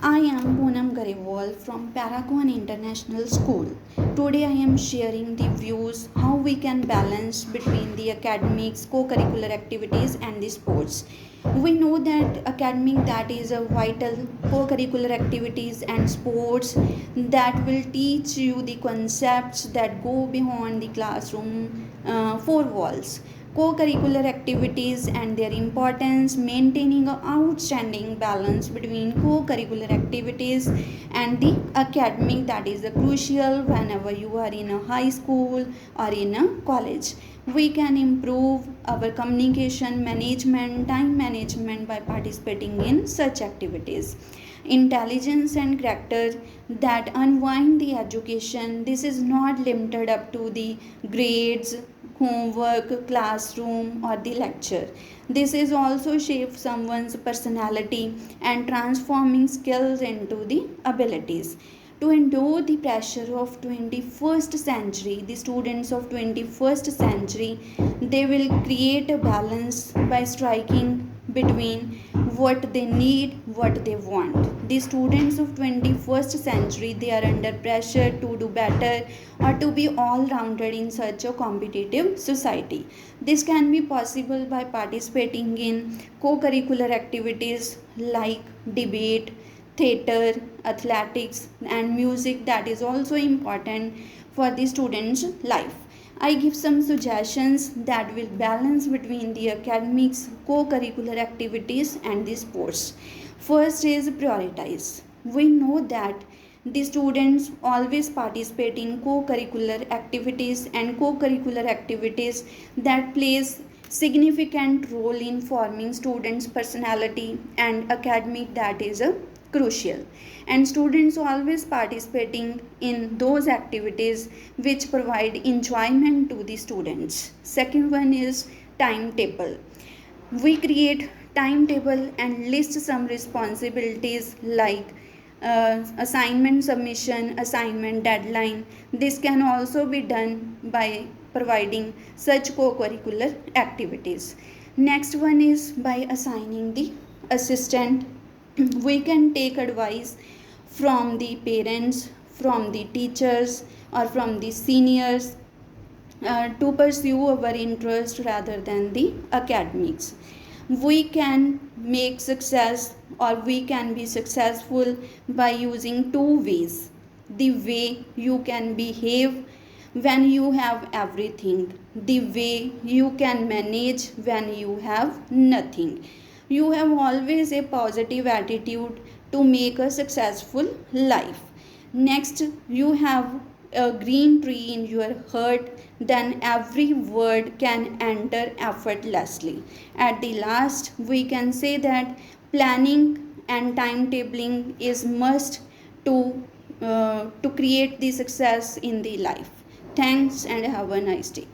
I am Poonam Garewal from Paragon International School. Today I am sharing the views how we can balance between the academics, co-curricular activities and the sports. We know that academic that is a vital co-curricular activities and sports that will teach you the concepts that go beyond the classroom four walls. Co-curricular activities and their importance, maintaining an outstanding balance between co-curricular activities and the academic that is crucial whenever you are in a high school or in a college. We can improve our communication management, time management by participating in such activities. Intelligence and character that unwind the education. This is not limited up to the grades, homework, classroom, or the lecture. This is also shape someone's personality and transforming skills into the abilities. To endure the pressure of 21st century, the students of 21st century, they will create a balance by striking between what they need, what they want. The students of 21st century, they are under pressure to do better or to be all rounded in such a competitive society. This can be possible by participating in co-curricular activities like debate, theater, athletics, and music that is also important for the student's life. I give some suggestions that will balance between the academics, co-curricular activities and the sports. First is prioritize. We know that the students always participate in co-curricular activities and co-curricular activities that plays significant role in forming students personality and academic that is a crucial, and students always participating in those activities which provide enjoyment to the students. Second one is timetable. We create timetable and list some responsibilities like assignment submission, assignment deadline. This can also be done by providing such co-curricular activities. Next one is by assigning the assistant. We can take advice from the parents, from the teachers, or from the seniors to pursue our interest rather than the academics. We can make success or we can be successful by using two ways: the way you can behave when you have everything, the way you can manage when you have nothing. You have always a positive attitude to make a successful life. Next, you have a green tree in your heart, then every word can enter effortlessly. At the last, we can say that planning and timetabling is must to create the success in the life. Thanks and have a nice day.